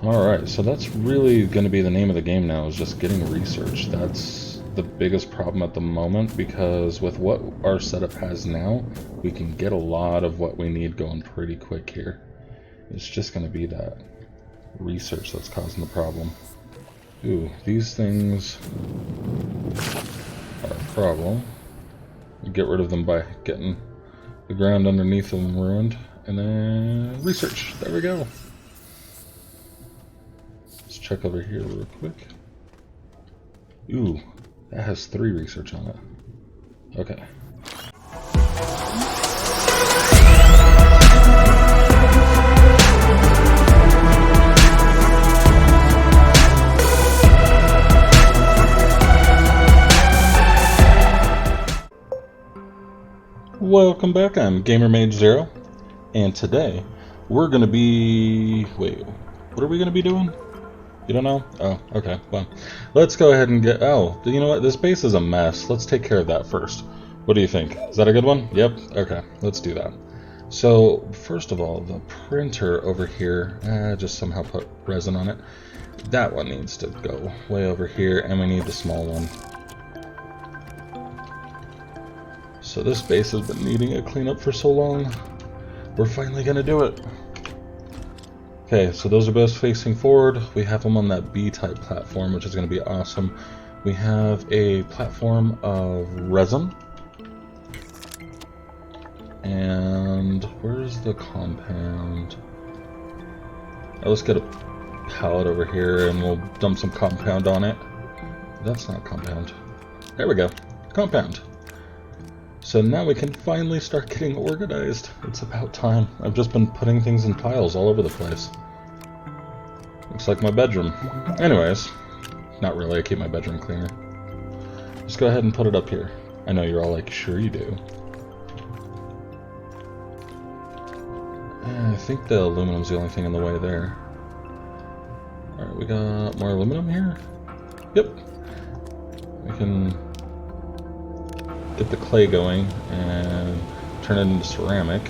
Alright, so that's really going to be the name of the game now, is just getting research. That's the biggest problem at the moment, because with what our setup has now, we can get a lot of what we need going pretty quick here. It's just going to be that research that's causing the problem. Ooh, these things are a problem. We get rid of them by getting the ground underneath them ruined. And then research. There we go. Let's check over here real quick. Ooh, that has 3 research on it. Okay. Welcome back, I'm GamerMage0, and today we're going to be... Wait, what are we going to be doing? You don't know? Oh, okay, well, let's go ahead and get... Oh, you know what, this base is a mess. Let's take care of that first. What do you think? Is that a good one? Yep, okay, let's do that. So, first of all, the printer over here, just somehow put resin on it. That one needs to go way over here, and we need the small one. So this base has been needing a cleanup for so long. We're finally gonna do it. Okay, so those are both facing forward. We have them on that B-type platform, which is gonna be awesome. We have a platform of resin. And where's the compound? Let's get a pallet over here and we'll dump some compound on it. That's not compound. There we go. Compound. So now we can finally start getting organized. It's about time. I've just been putting things in piles all over the place. Looks like my bedroom. Anyways, not really, I keep my bedroom cleaner. Just go ahead and put it up here. I know you're all like, sure you do. I think the aluminum's the only thing in the way there. Alright, we got more aluminum here? Yep. We can get the clay going and turn it into ceramic.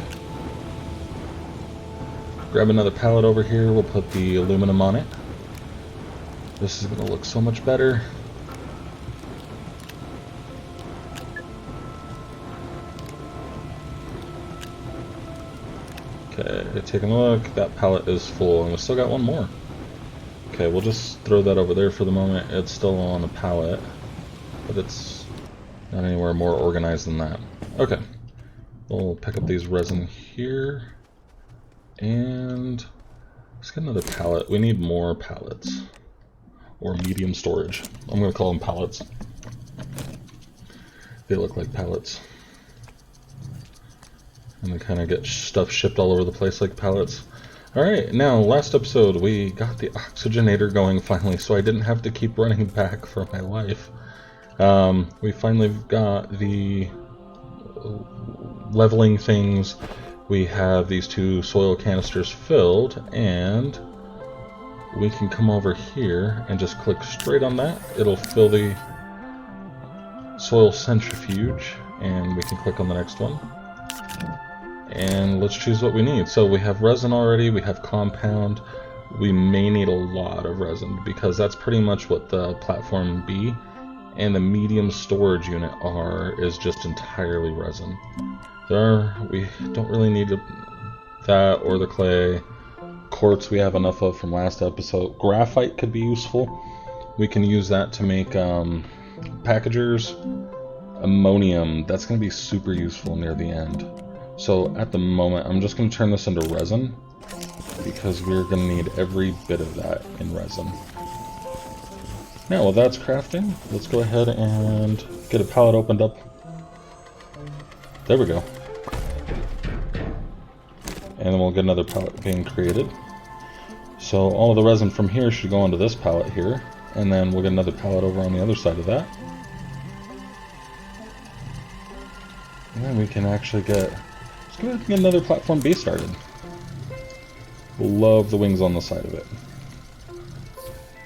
Grab another pallet over here, we'll put the aluminum on it. This is going to look so much better. Okay, taking a look, that pallet is full and we still got one more. Okay, we'll just throw that over there for the moment. It's still on a pallet, but it's not anywhere more organized than that. Okay, we'll pick up these resin here, and let's get another pallet. We need more pallets, or medium storage. I'm going to call them pallets. They look like pallets. And they kind of get stuff shipped all over the place like pallets. Alright, now, last episode we got the oxygenator going finally, so I didn't have to keep running back for my life. We finally got the leveling things. We have these 2 soil canisters filled, and we can come over here and just click straight on that. It'll fill the soil centrifuge, and we can click on the next one. And let's choose what we need. So we have resin already, we have compound. We may need a lot of resin, because that's pretty much what the platform B and the medium storage unit R is just entirely resin. We don't really need that or the clay. Quartz we have enough of from last episode. Graphite could be useful. We can use that to make packagers. Ammonium, that's going to be super useful near the end. So at the moment, I'm just going to turn this into resin, because we're going to need every bit of that in resin. Now, while that's crafting, let's go ahead and get a pallet opened up. There we go. And then we'll get another pallet being created. So all of the resin from here should go onto this pallet here, and then we'll get another pallet over on the other side of that. And then we can actually let's go ahead and get another platform B started. Love the wings on the side of it.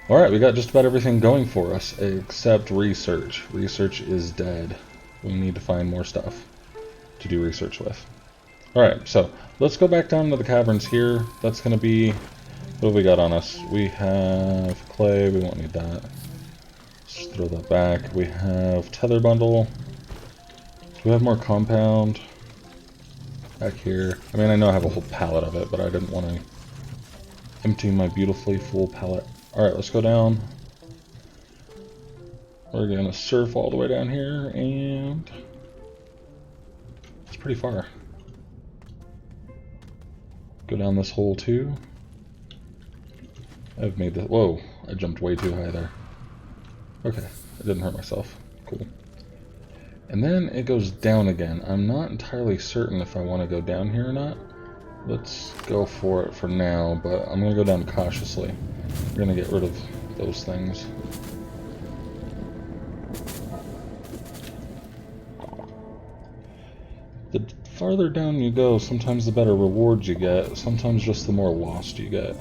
Alright, we got just about everything going for us, except research. Research is dead. We need to find more stuff to do research with. Alright, so let's go back down to the caverns here. That's going to be What have we got on us? We have clay, we won't need that. Let's throw that back. We have tether bundle. Do we have more compound? Back here. I mean, I know I have a whole pallet of it, but I didn't want to empty my beautifully full pallet. Alright, let's go down. We're gonna surf all the way down here, and it's pretty far. Go down this hole too. I've made the... Whoa, I jumped way too high there. Okay, I didn't hurt myself. Cool. And then it goes down again. I'm not entirely certain if I want to go down here or not. Let's go for it for now, but I'm going to go down cautiously. We're going to get rid of those things. The farther down you go, sometimes the better rewards you get, sometimes just the more lost you get.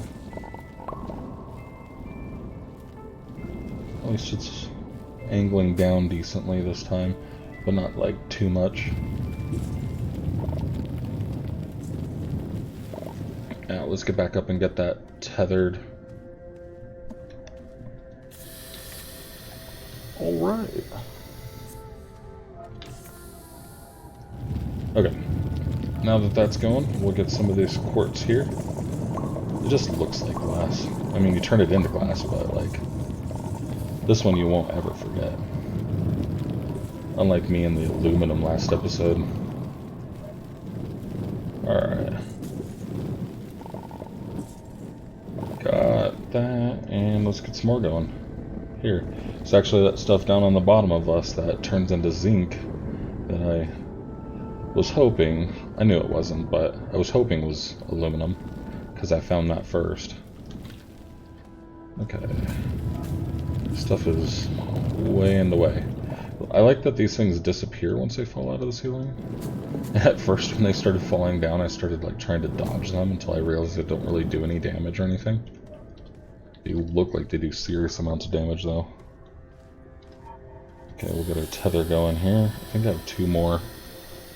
At least it's angling down decently this time, but not like too much. Now let's get back up and get that tethered. Alright. Okay. Now that that's going, we'll get some of this quartz here. It just looks like glass. I mean, you turn it into glass, but like... This one you won't ever forget. Unlike me in the aluminum last episode. Alright. Got that, and let's get some more going. Here. It's actually that stuff down on the bottom of us that turns into zinc that I was hoping, I knew it wasn't, but I was hoping was aluminum, because I found that first. Okay. Stuff is way in the way. I like that these things disappear once they fall out of the ceiling. At first, when they started falling down, I started like trying to dodge them until I realized they don't really do any damage or anything. They look like they do serious amounts of damage though. Okay, we'll get our tether going here. I think I have 2 more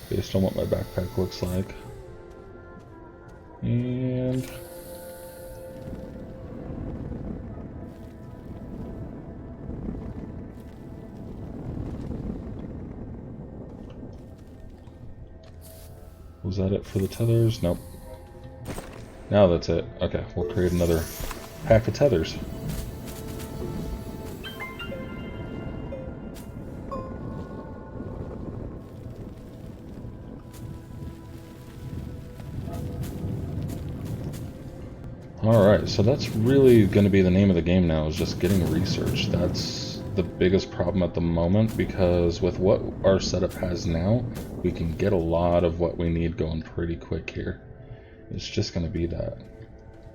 based on what my backpack looks like. And... was that it for the tethers? Nope. Now that's it. Okay, we'll create another pack of tethers. Alright, so that's really going to be the name of the game now, is just getting research. That's the biggest problem at the moment, because with what our setup has now, we can get a lot of what we need going pretty quick here. It's just going to be that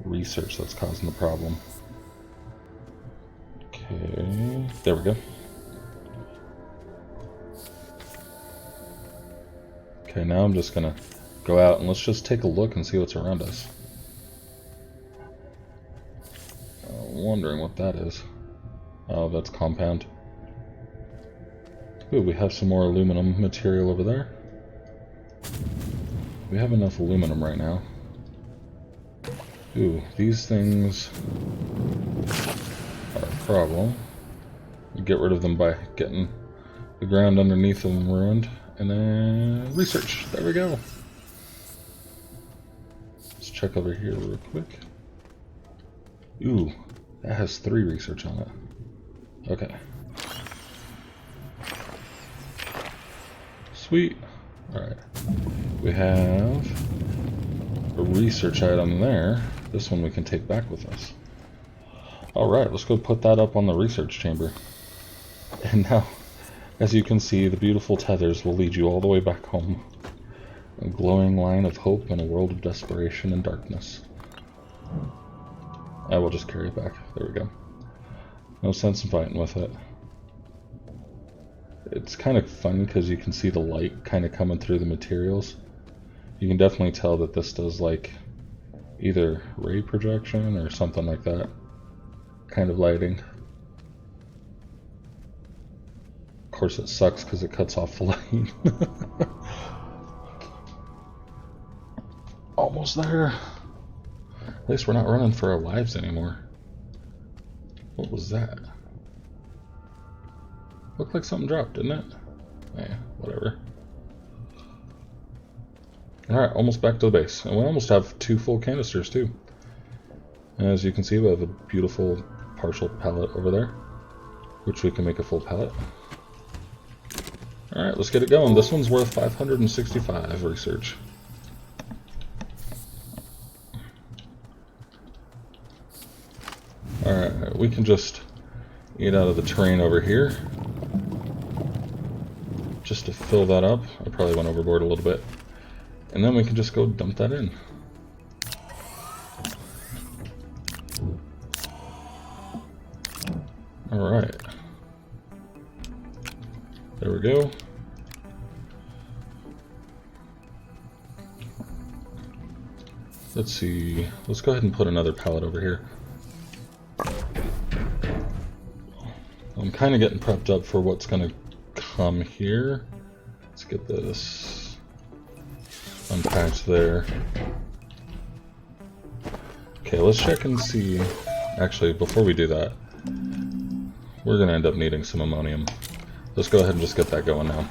research that's causing the problem. Okay, there we go. Okay, now I'm just going to go out and let's just take a look and see what's around us. Wondering what that is. Oh, that's compound. Ooh, we have some more aluminum material over there. We have enough aluminum right now. Ooh, these things are a problem. We get rid of them by getting the ground underneath them ruined. And then research. There we go. Let's check over here real quick. Ooh, that has 3 research on it. Okay. Sweet. Alright. We have a research item there. This one we can take back with us. Alright, let's go put that up on the research chamber. And now, as you can see, the beautiful tethers will lead you all the way back home. A glowing line of hope in a world of desperation and darkness. I will just carry it back. There we go. No sense in fighting with it. It's kind of fun because you can see the light kind of coming through the materials. You can definitely tell that this does like either ray projection or something like that kind of lighting. Of course it sucks because it cuts off the light. Almost there. At least we're not running for our lives anymore. What was that? Looked like something dropped, didn't it? Eh, whatever. Alright, almost back to the base. And we almost have 2 full canisters, too. As you can see, we have a beautiful partial pallet over there, which we can make a full pallet. Alright, let's get it going. This one's worth 565 research. Alright, we can just eat out of the terrain over here. Just to fill that up. I probably went overboard a little bit. And then we can just go dump that in. Alright. There we go. Let's see. Let's go ahead and put another pallet over here. I'm kind of getting prepped up for what's going to come here. Let's get this unpacked there. Okay, let's check and see. Actually, before we do that, we're going to end up needing some ammonium. Let's go ahead and just get that going now.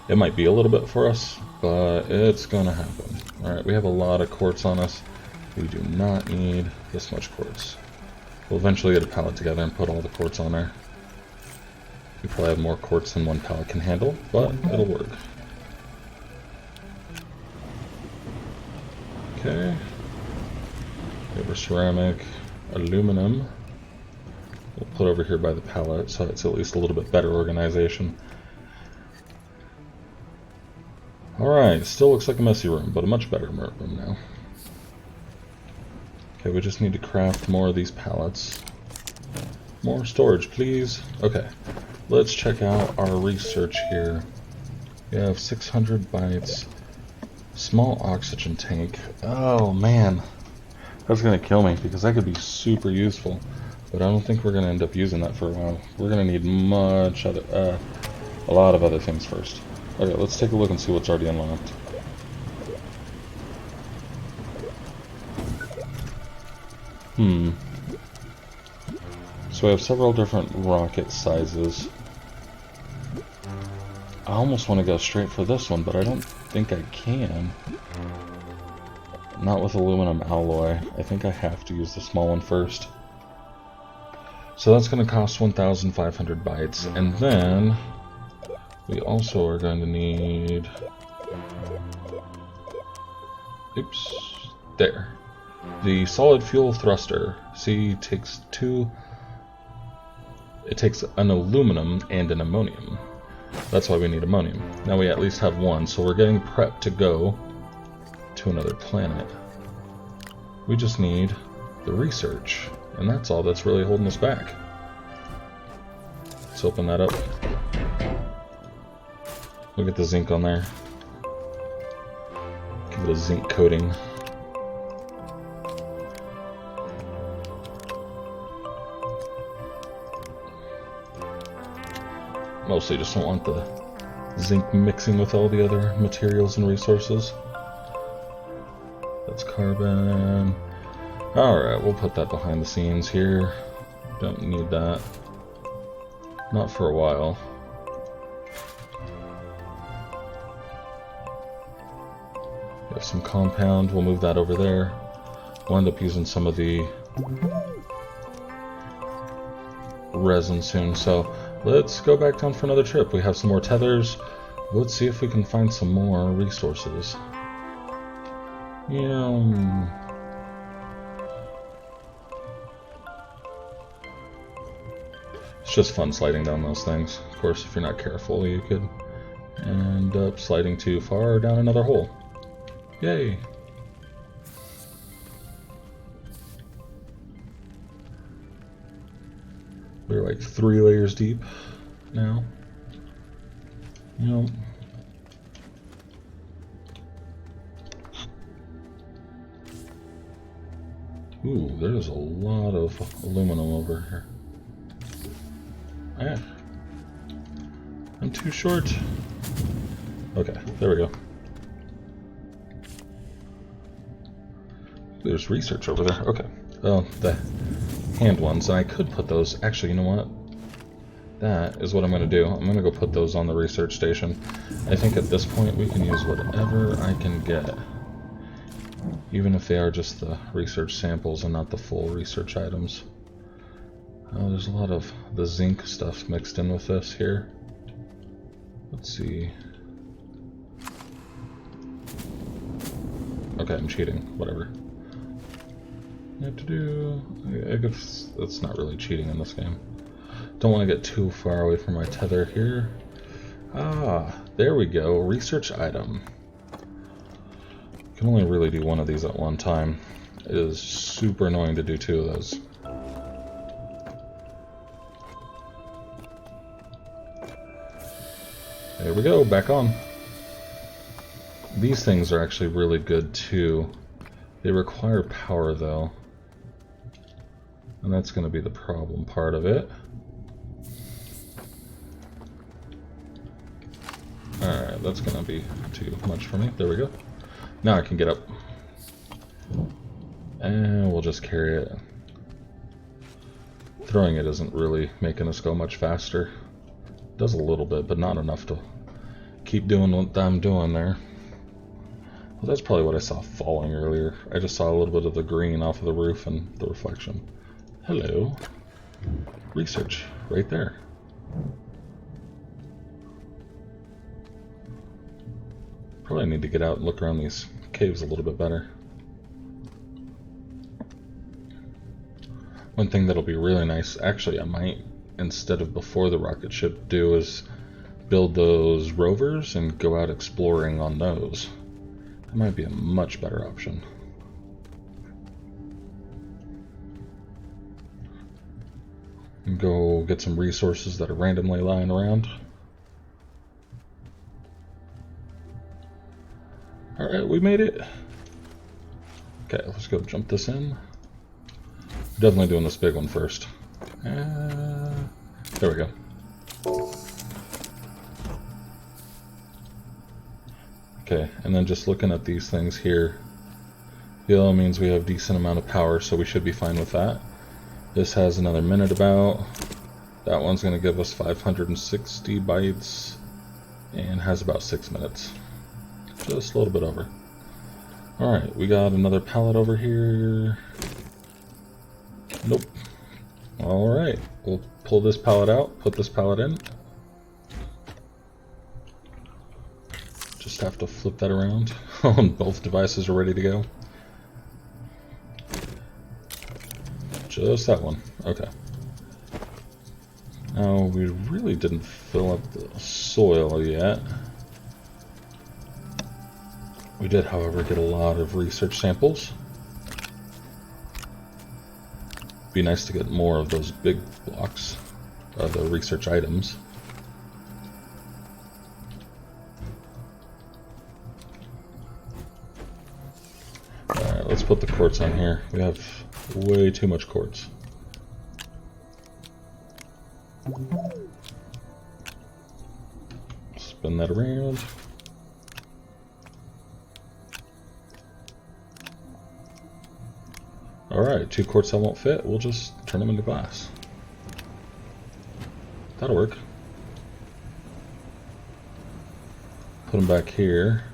It might be a little bit for us, but it's going to happen. Alright, we have a lot of quartz on us. We do not need this much quartz. We'll eventually get a pallet together and put all the quartz on there. We probably have more quartz than one pallet can handle, but it'll work. Okay. Paper, ceramic, aluminum. We'll put over here by the pallet, so it's at least a little bit better organization. Alright, still looks like a messy room, but a much better room now. Okay, we just need to craft more of these pallets. More storage, please. Okay, let's check out our research here. We have 600 bytes. Small oxygen tank. Oh man, that's gonna kill me because that could be super useful. But I don't think we're gonna end up using that for a while. We're gonna need a lot of other things first. Okay, let's take a look and see what's already unlocked. So we have several different rocket sizes. I almost want to go straight for this one, but I don't think I can. Not with aluminum alloy. I think I have to use the small one first. So that's going to cost 1,500 bytes, and then we also are going to need... Oops. There. The solid fuel thruster. See, it takes an aluminum and an ammonium. That's why we need ammonium. Now we at least have one, so we're getting prepped to go to another planet. We just need the research, and that's all that's really holding us back. Let's open that up. Look at the zinc on there. Give it a zinc coating. Mostly just don't want the zinc mixing with all the other materials and resources. That's carbon. Alright, we'll put that behind the scenes here. Don't need that. Not for a while. We have some compound, we'll move that over there. We'll end up using some of the resin soon, so let's go back down for another trip. We have some more tethers. Let's see if we can find some more resources. Yeah. It's just fun sliding down those things. Of course, if you're not careful, you could end up sliding too far down another hole. Yay! We're like 3 layers deep now. Yep. Ooh, there's a lot of aluminum over here. Ah. I'm too short. Okay, there we go. There's research over there. Okay. Oh, the hand ones. And I could put those... Actually, you know what? That is what I'm going to do. I'm going to go put those on the research station. I think at this point we can use whatever I can get. Even if they are just the research samples and not the full research items. Oh, there's a lot of the zinc stuff mixed in with this here. Let's see. Okay, I'm cheating. Whatever. I have to do... I guess that's not really cheating in this game. Don't want to get too far away from my tether here. Ah, there we go. Research item. Can only really do one of these at one time. It is super annoying to do two of those. There we go, back on. These things are actually really good too. They require power though. And that's going to be the problem part of it. Alright, that's going to be too much for me. There we go. Now I can get up. And we'll just carry it. Throwing it isn't really making us go much faster. It does a little bit, but not enough to keep doing what I'm doing there. Well, that's probably what I saw falling earlier. I just saw a little bit of the green off of the roof and the reflection. Hello. Research, right there. Probably need to get out and look around these caves a little bit better. One thing that'll be really nice, actually I might, instead of before the rocket ship, do is build those rovers and go out exploring on those. That might be a much better option. And go get some resources that are randomly lying around. Alright, we made it. Okay, let's go jump this in. Definitely doing this big one first. There we go. Okay, and then just looking at these things here, yellow means we have decent amount of power, so we should be fine with that. This has another minute about. That one's going to give us 560 bytes and has about 6 minutes. Just a little bit over. Alright, we got another pallet over here. Nope. Alright, we'll pull this pallet out, put this pallet in. Just have to flip that around. And both devices are ready to go. Just that one. Okay. Now, we really didn't fill up the soil yet. We did, however, get a lot of research samples. Be nice to get more of those big blocks of the research items. Alright, let's put the quartz on here. We have way too much quartz. Spin that around. Alright, 2 quartz that won't fit, we'll just turn them into glass. That'll work. Put them back here.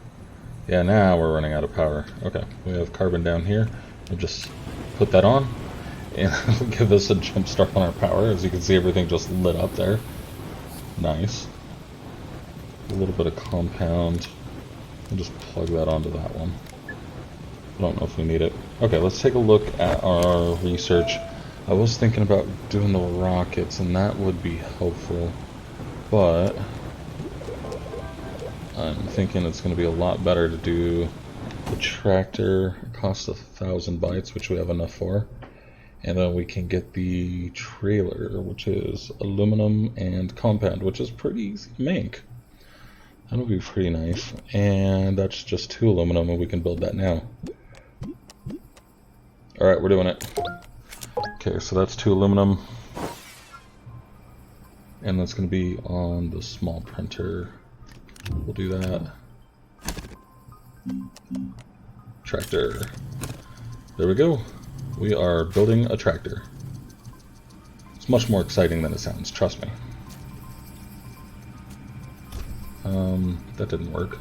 Yeah, now we're running out of power. Okay, we have carbon down here. We'll just put that on, and it'll give us a jump start on our power. As you can see, everything just lit up there. Nice. A little bit of compound. We'll just plug that onto that one. I don't know if we need it. Okay, let's take a look at our research. I was thinking about doing the rockets, and that would be helpful, but I'm thinking it's going to be a lot better to do the tractor. It costs 1,000 bytes, which we have enough for, and then we can get the trailer, which is aluminum and compound, which is pretty easy to make. That'll be pretty nice, and that's just 2 aluminum, and we can build that now. Alright, we're doing it. Okay, so that's 2 aluminum. And that's going to be on the small printer. We'll do that. Tractor. There we go. We are building a tractor. It's much more exciting than it sounds, trust me. That didn't work.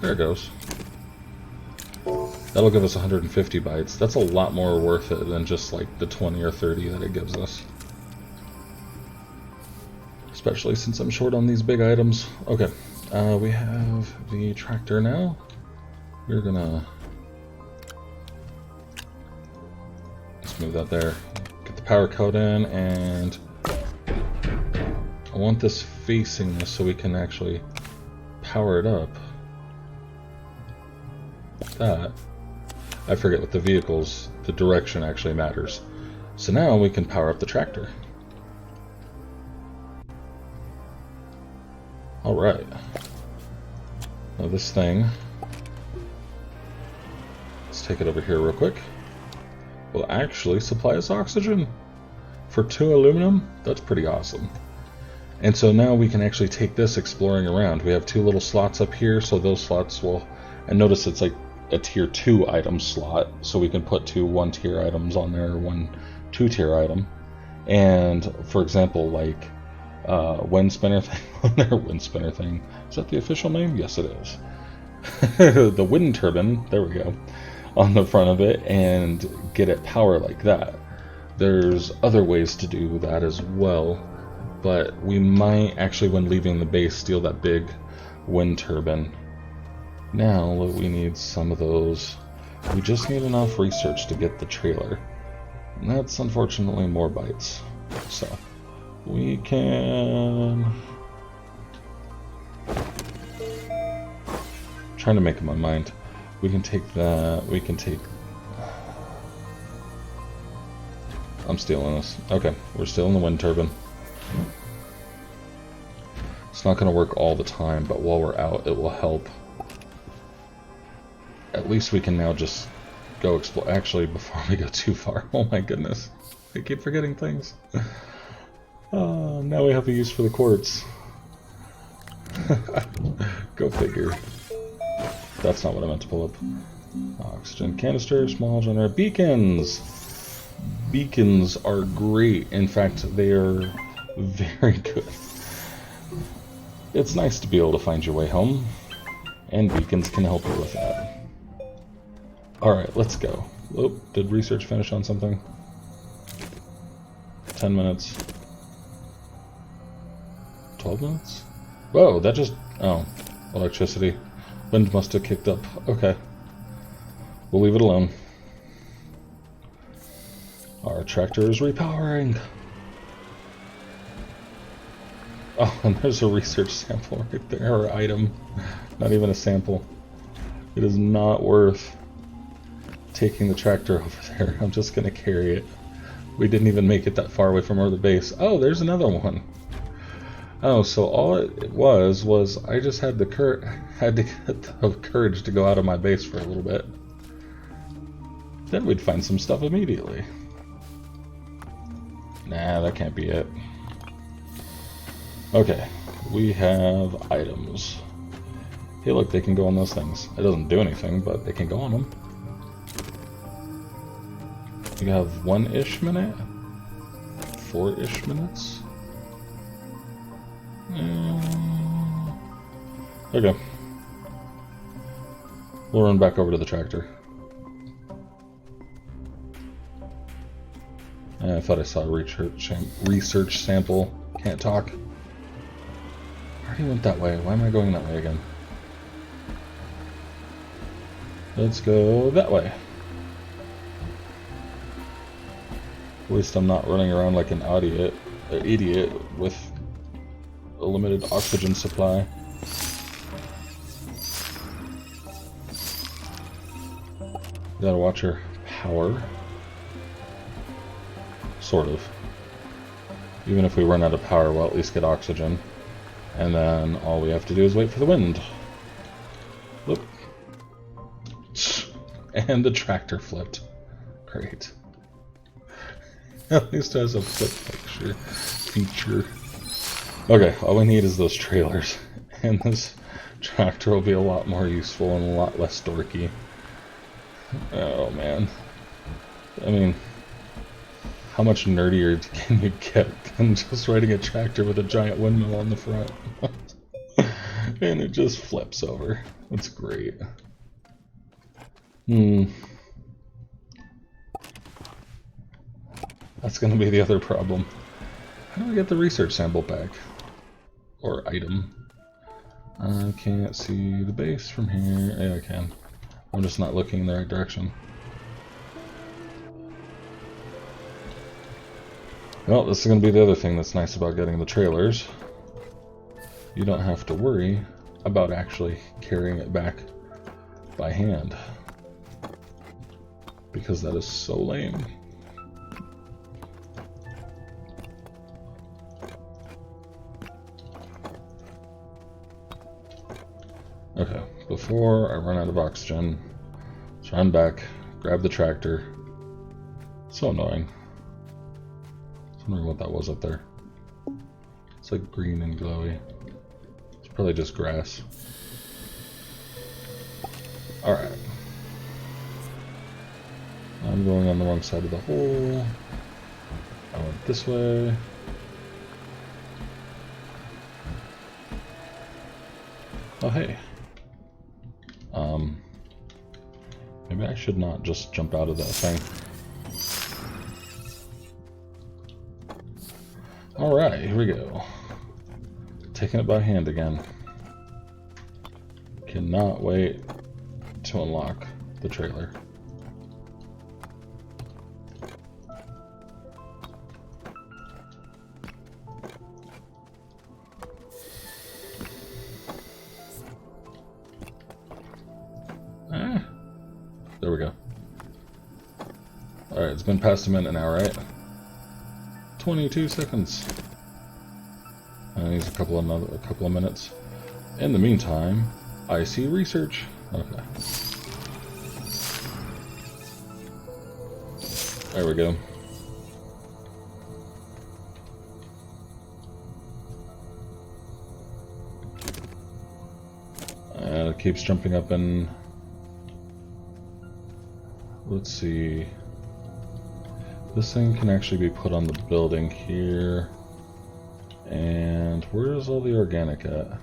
There it goes. That'll give us 150 bytes. That's a lot more worth it than just like the 20 or 30 that it gives us. Especially since I'm short on these big items. Okay, we have the tractor now. We're gonna... Let's move that there. Get the power code in, and... I want this facing this so we can actually power it up. That. I forget with the vehicles, the direction actually matters. So now we can power up the tractor. Alright. Now this thing, let's take it over here real quick, will actually supply us oxygen. For 2 aluminum, that's pretty awesome. And so now we can actually take this exploring around. We have 2 little slots up here, so those slots will... And notice it's like a tier 2 item slot, so we can put 2 1-tier items on there, 1 2-tier item. And for example, like wind spinner thing on there, wind spinner thing. Is that the official name? Yes, it is. The wind turbine, there we go, on the front of it, and get it power like that. There's other ways to do that as well, but we might actually, when leaving the base, steal that big wind turbine. Now we need some of those. We just need enough research to get the trailer, and that's unfortunately more bytes. So we can... Trying to make up my mind. We can take that. We can take... I'm stealing this. Okay, we're stealing the wind turbine. It's not going to work all the time, but while we're out, it will help. At least we can now just go explore. Actually, before we go too far, oh my goodness, I keep forgetting things. Now we have a use for the quartz. Go figure. That's not what I meant to pull up. Oxygen canister, small generator, beacons. Beacons are great. In fact, they are very good. It's nice to be able to find your way home, and beacons can help you with that. Alright, let's go. Oh, did research finish on something? 10 minutes. 12 minutes? Whoa, that just... Oh, electricity. Wind must have kicked up. Okay. We'll leave it alone. Our tractor is repowering. Oh, and there's a research sample right there, or item. Not even a sample. It is not worth taking the tractor over there. I'm just gonna carry it. We didn't even make it that far away from our other base. Oh, there's another one. Oh, so all it was I just had to get the courage to go out of my base for a little bit. Then we'd find some stuff immediately. Nah, that can't be it. Okay, we have items. Hey, look, they can go on those things. It doesn't do anything, but they can go on them. We have 1-ish minute, 4-ish minutes. Okay. We'll run back over to the tractor. I thought I saw a research sample. Can't talk. I already went that way. Why am I going that way again? Let's go that way. At least I'm not running around like an idiot with a limited oxygen supply. Gotta watch her power. Sort of. Even if we run out of power, we'll at least get oxygen. And then all we have to do is wait for the wind. Whoop. And the tractor flipped. Great. At least it has a flip feature. Okay, all we need is those trailers. And this Tractor will be a lot more useful and a lot less dorky. Oh man. I mean, how much nerdier can you get than just riding a tractor with a giant windmill on the front? And it just flips over. That's great. That's gonna be the other problem. How do I get the research sample back? Or item? I can't see the base from here. Yeah, I can. I'm just not looking in the right direction. Well, this is going to be the other thing that's nice about getting the trailers. You don't have to worry about actually carrying it back by hand. Because that is so lame. Okay, before I run out of oxygen, let's run back, grab the tractor. So annoying. I was wondering what that was up there. It's like green and glowy. It's probably just grass. Alright. I'm going on the wrong side of the hole. I went this way. Oh hey. Maybe I should not just jump out of that thing. Alright, here we go. Taking it by hand again. Cannot wait to unlock the trailer. There we go. Alright, it's been past a minute now, right? 22 seconds. Needs a couple of minutes. In the meantime, I see research. Okay. There we go. And it keeps jumping up and... Let's see. This thing can actually be put on the building here. And where's all the organic at?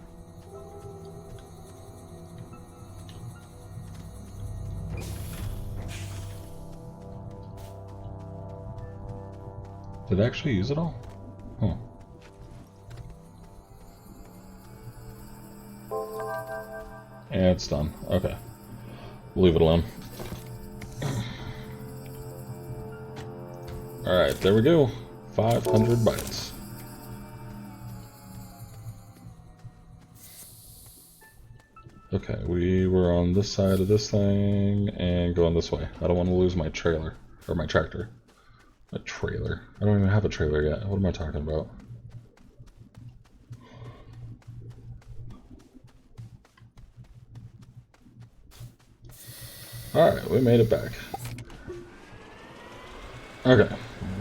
Did I actually use it all? Huh. Yeah, it's done. Okay. Leave it alone. Alright, there we go. 500 bytes. Okay, we were on this side of this thing and going this way. I don't want to lose my trailer. Or my tractor. My trailer. I don't even have a trailer yet. What am I talking about? Alright, we made it back. Okay,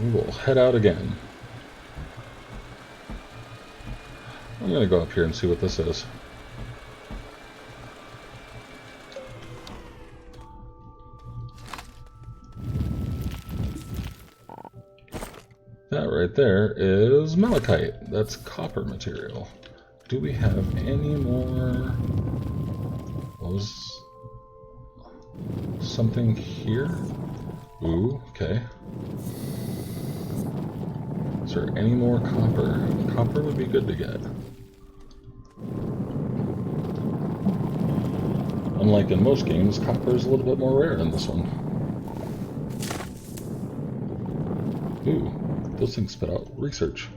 we will head out again. I'm gonna go up here and see what this is. That right there is malachite. That's copper material. Do we have any more? What was something here? Ooh, okay. Is there any more copper? Copper would be good to get. Unlike in most games, copper is a little bit more rare in this one. Ooh, those things spit out research.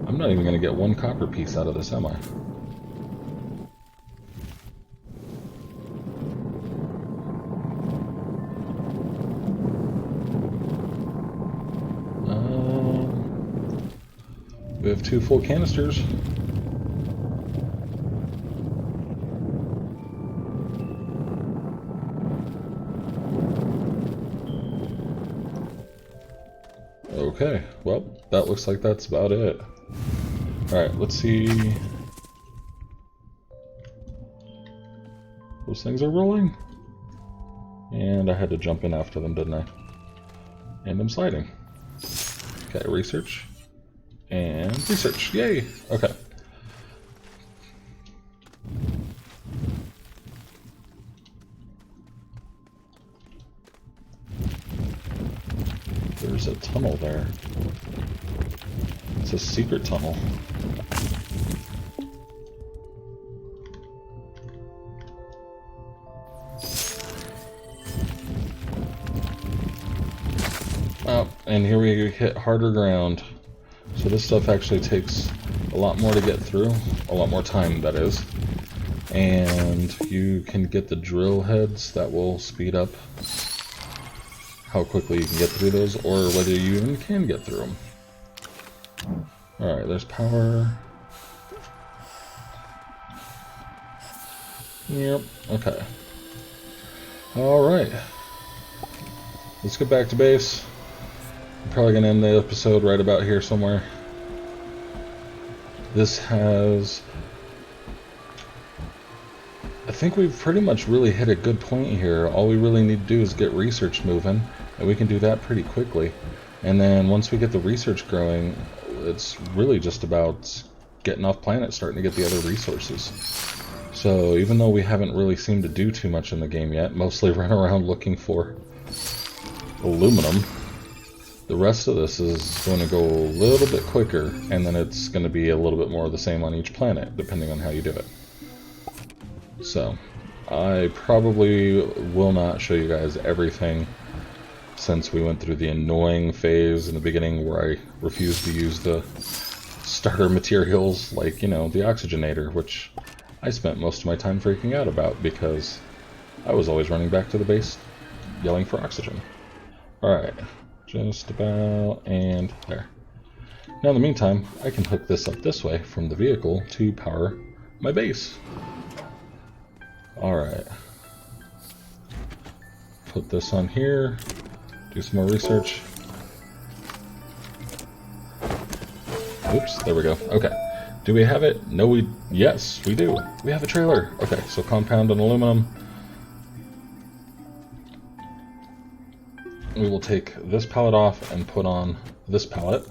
I'm not even going to get one copper piece out of this, am I? We have 2 full canisters. Okay, well, that looks like that's about it. Alright, let's see. Those things are rolling. And I had to jump in after them, didn't I? And I'm sliding. Okay, research. And research. Yay! Okay. There's a tunnel there. It's a secret tunnel. Oh, and here we hit harder ground. So this stuff actually takes a lot more to get through. A lot more time, that is. And you can get the drill heads that will speed up how quickly you can get through those, or whether you even can get through them. Alright, there's power. Yep, okay. Alright. Let's get back to base. I'm probably going to end the episode right about here somewhere. This has... I think we've pretty much really hit a good point here. All we really need to do is get research moving, and we can do that pretty quickly. And then once we get the research growing, it's really just about getting off planet, starting to get the other resources. So even though we haven't really seemed to do too much in the game yet, mostly run around looking for aluminum, the rest of this is going to go a little bit quicker, and then it's going to be a little bit more of the same on each planet, depending on how you do it. So, I probably will not show you guys everything, since we went through the annoying phase in the beginning where I refused to use the starter materials, like, you know, the oxygenator, which I spent most of my time freaking out about because I was always running back to the base yelling for oxygen. Alright, just about, and there. Now in the meantime, I can hook this up this way from the vehicle to power my base. Alright. Put this on here. Do some more research. Oops, there we go. Okay. Do we have it? No, we... Yes, we do. We have a trailer. Okay, so compound and aluminum. We will take this pallet off and put on this pallet.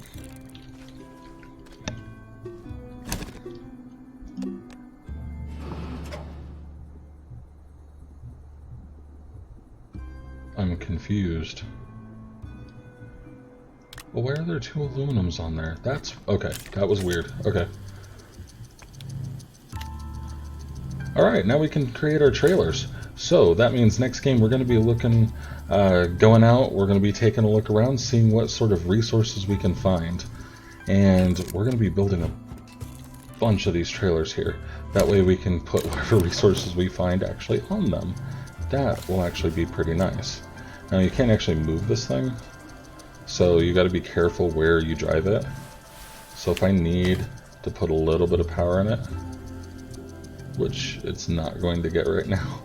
I'm confused. Well, why are there two aluminums on there? That's... okay, that was weird. Okay. Alright, now we can create our trailers. So, that means next game we're going to be looking, going out, we're going to be taking a look around, seeing what sort of resources we can find. And we're going to be building a bunch of these trailers here. That way we can put whatever resources we find actually on them. That will actually be pretty nice. Now you can't actually move this thing, so you got to be careful where you drive it. So if I need to put a little bit of power in it, which it's not going to get right now.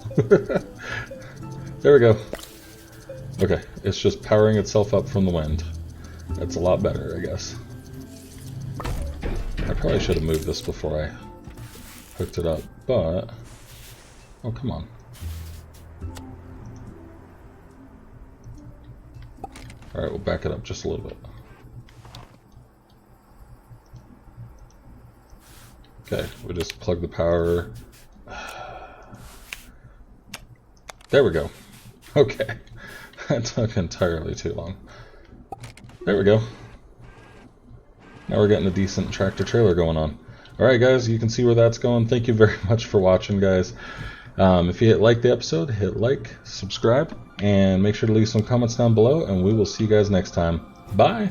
There we go. Okay, it's just powering itself up from the wind. That's a lot better, I guess. I probably should have moved this before I hooked it up, but... oh, come on. Alright, we'll back it up just a little bit. Okay, we just plug the power. There we go. Okay. That took entirely too long. There we go. Now we're getting a decent tractor trailer going on. Alright guys, you can see where that's going. Thank you very much for watching, guys. If you liked the episode, hit like, subscribe, and make sure to leave some comments down below, and we will see you guys next time. Bye!